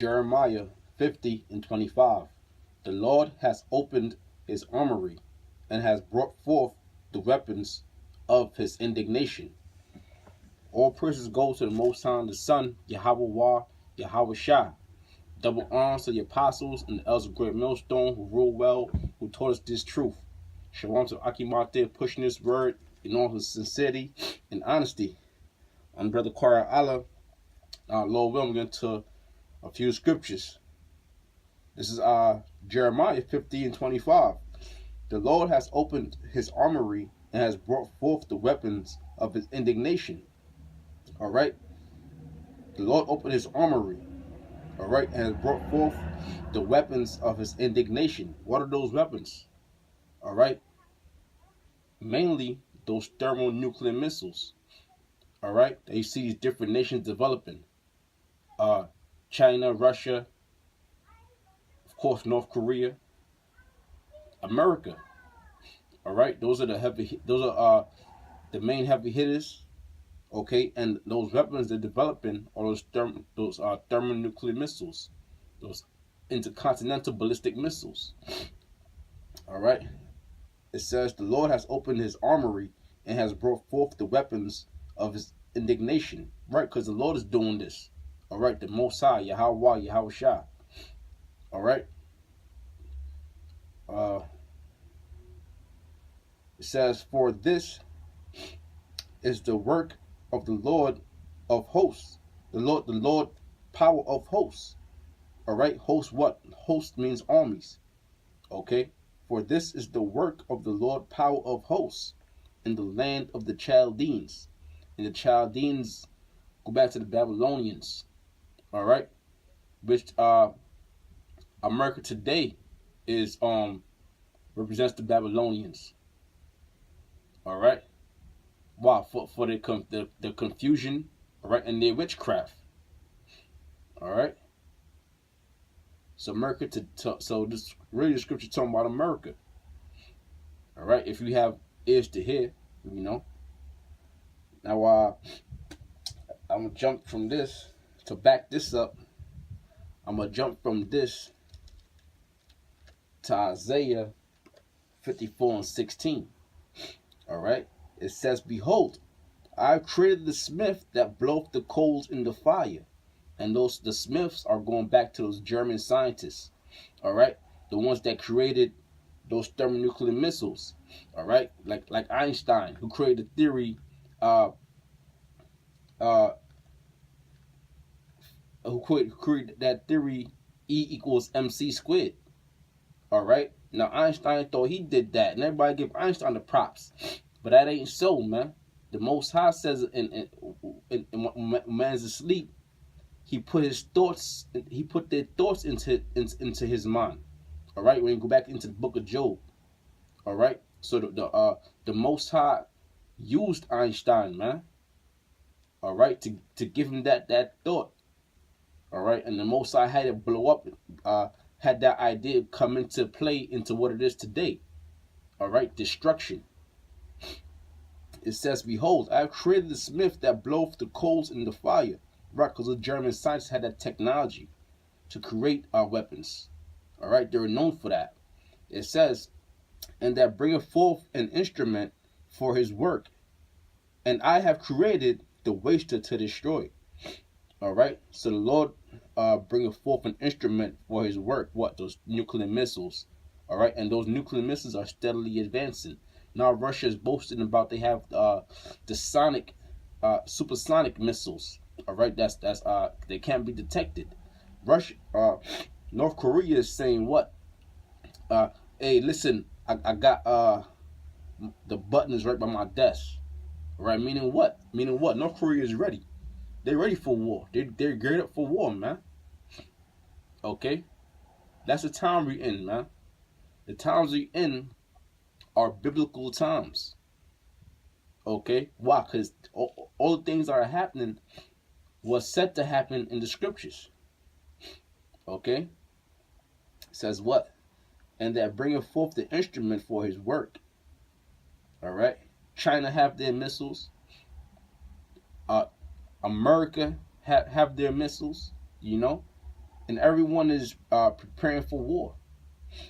Jeremiah 50 and 25. The Lord has opened his armory and has brought forth the weapons of his indignation. All praises go to the Most High, the Son, Yahweh Wah, Yahweh Shah. Double honors to the apostles and the elders of Great Millstone who rule well, who taught us this truth. Shalom to Akimate pushing this word in all his sincerity and honesty. I'm Brother Kwara Allah. Lord willing, we're into a few scriptures. This is Jeremiah 50 and 25. The Lord has opened his armory and has brought forth the weapons of his indignation. All right. The Lord opened his armory. All right, and has brought forth the weapons of his indignation. What are those weapons? All right. Mainly those thermonuclear missiles. All right. That you see these different nations developing. China, Russia, of course, North Korea, America. All right. Those are the main heavy hitters. Okay, and those weapons they're developing are those thermonuclear missiles, those intercontinental ballistic missiles. All right. It says the Lord has opened his armory and has brought forth the weapons of his indignation. Right, because the Lord is doing this. All right, the Most High, Yahweh, Yahweh Shah. All right. It says, for this is the work of the Lord of hosts. The Lord power of hosts. All right. Host what? Host means armies. Okay. For this is the work of the Lord power of hosts in the land of the Chaldeans. And the Chaldeans go back to the Babylonians. All right. Which America today is represents the Babylonians. All right. Wow, for the confusion, all right, and their witchcraft. All right. So America so this really the scripture talking about America. All right. If you have ears to hear, you know. Now I'm gonna jump from this to back this up. I'm gonna jump from this to Isaiah 54 and 16. All right. It says, behold, I have created the smith that bloweth the coals in the fire. And the smiths are going back to those German scientists. All right. The ones that created those thermonuclear missiles. All right. Like Einstein, who created the theory, who created that theory E equals MC squared. All right. Now Einstein thought he did that, and everybody give Einstein the props. But that ain't so, man. The Most High says in man's asleep, he put his thoughts, he put their thoughts into his mind. All right, when you go back into the book of Job. All right, so the Most High used Einstein, man. All right, to give him that thought. All right, and the Most High had it blow up, had that idea come into play into what it is today. All right, destruction. It says, behold, I have created the smith that bloweth the coals in the fire. Right, because the German scientists had that technology to create our weapons. All right, they're known for that. It says, and that bringeth forth an instrument for his work. And I have created the waster to destroy. All right, so the Lord bringeth forth an instrument for his work. What? Those nuclear missiles. All right, and those nuclear missiles are steadily advancing. Now Russia is boasting about they have the sonic, supersonic missiles. All right, that's they can't be detected. Russia, North Korea is saying what? Hey, listen, I got the button is right by my desk. All right, meaning what? Meaning what? North Korea is ready. They're ready for war. They're geared up for war, man. Okay, that's the time we're in, man. The times we're in are biblical times. Okay, why? Because all the things that are happening was set to happen in the scriptures. Okay, it says what? And that bringeth forth the instrument for his work. All right, China have their missiles. America have their missiles. You know, and everyone is preparing for war.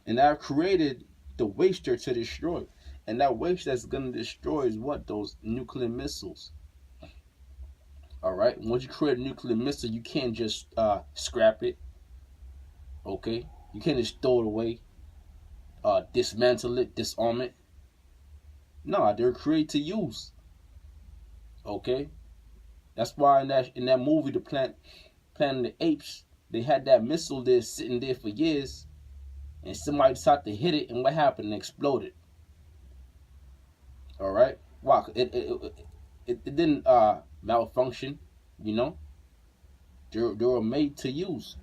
And I've created the waster to destroy. And that waste that's gonna destroy is what? Those nuclear missiles. All right. Once you create a nuclear missile, you can't just scrap it. Okay. You can't just throw it away, dismantle it, disarm it. No, they're created to use. Okay. That's why in that movie, the Planet of the Apes, they had that missile there sitting there for years, and somebody decided to hit it, and what happened? It exploded. All right. Wow. It didn't malfunction. You know, they were made to use.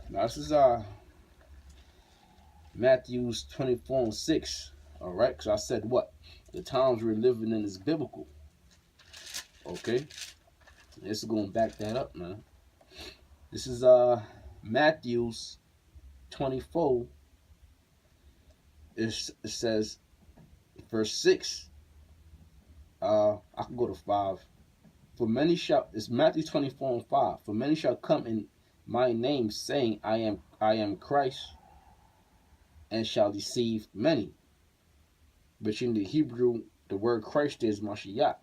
Now this is Matthew's 24:6. All right, because I said what the times we're living in is biblical. Okay, this is going to back that up, man. This is Matthew's 24. It says verse 6. I can go to 5. For many shall, it's Matthew 24:5. For many shall come in my name, saying, I am Christ, and shall deceive many. But in the Hebrew, the word Christ is Mashiach.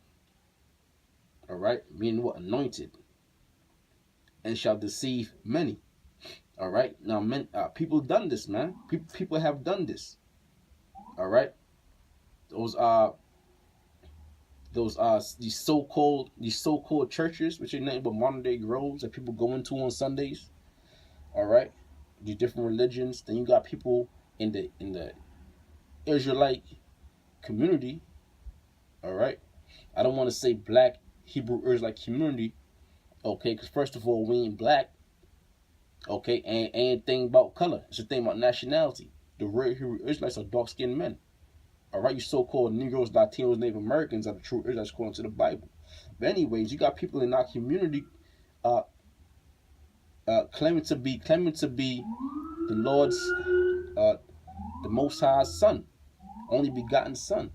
All right, meaning what? Anointed. And shall deceive many. All right, now people done this, man. People have done this. All right, these so-called churches, which are nothing but modern day groves that people go into on Sundays. All right, these different religions. Then you got people in the Israelite community. All right, I don't want to say black Hebrew Israelite community. Okay, because first of all, we ain't black. Okay, and ain't thing about color. It's a thing about nationality. The real Hebrew Israelites are dark-skinned men. All right, you so-called Negroes, Latinos, Native Americans are the true Israelites according to the Bible. But anyways, you got people in our community claiming to be the Lord's, the Most High's Son, only begotten Son,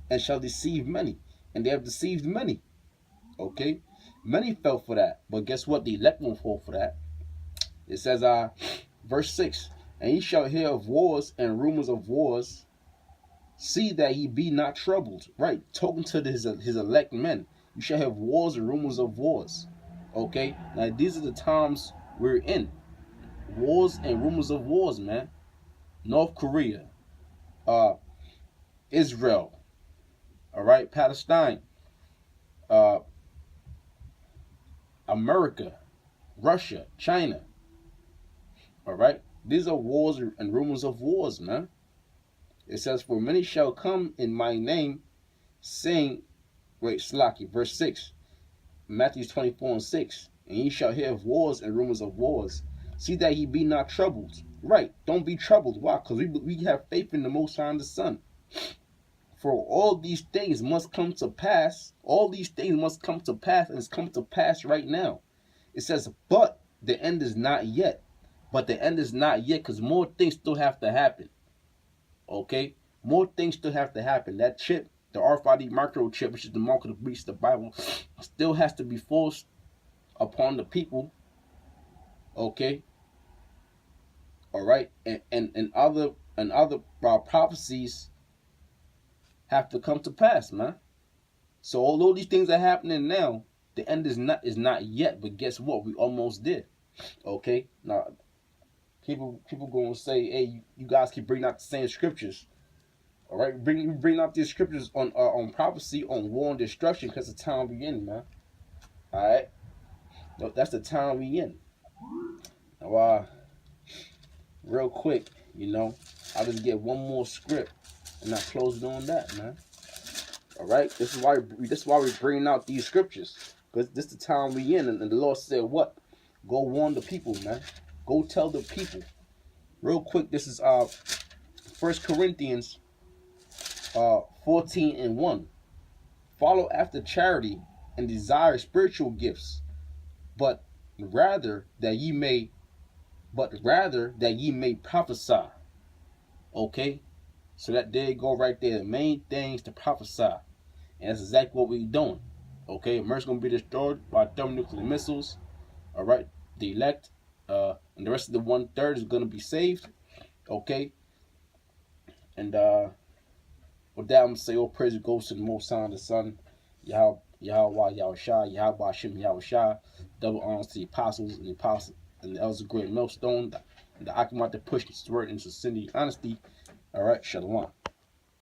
and shall deceive many, and they have deceived many. Okay, many fell for that, but guess what? The elect won't fall for that. It says, verse 6, and ye shall hear of wars and rumors of wars. See that ye be not troubled. Right, talking to his elect men. You shall have wars and rumors of wars. Okay, now these are the times we're in. Wars and rumors of wars, man. North Korea, Israel, all right, Palestine, America, Russia, China. All right, these are wars and rumors of wars, man. It says, for many shall come in my name, saying, Slaki, verse 6, Matthew 24:6, and ye shall hear of wars and rumors of wars. See that ye be not troubled. Right, don't be troubled. Why? Because we have faith in the Most High and the Son. For all these things must come to pass. All these things must come to pass, and it's come to pass right now. It says, but the end is not yet. But the end is not yet, because more things still have to happen. Okay, more things still have to happen. That chip, the RFID microchip, which is the mark of the beast of the Bible, still has to be forced upon the people. Okay, all right, and other prophecies have to come to pass, man. So although these things are happening now, the end is not yet. But guess what? We almost did. Okay, now people gonna say, hey, you guys keep bringing out the same scriptures. All right, bring out these scriptures on prophecy, on war and destruction, because the time we in, man. All right, that's the time we in. Now, real quick, I'll just get one more script, and I close it on that, man. All right, this is why we're bringing out these scriptures, because this is the time we in, and the Lord said, what? Go warn the people, man. Go tell the people. Real quick, this is 1 Corinthians 14:1. Follow after charity and desire spiritual gifts, but rather that ye may prophesy. Okay, so that there you go right there. The main things to prophesy, and that's exactly what we're doing. Okay, America's gonna be destroyed by thermonuclear missiles. All right, the elect, and the rest of the 1/3 is gonna be saved. Okay, and with that, I'm gonna say all praise goes to the Most High, the Son, Yahweh, Yahweh Shai, Yahweh Hashem, Yahweh Shai. Double honors to the apostles and the elders of great millstone, the Achamat that pushed this word into sin, honesty. All right, shalom.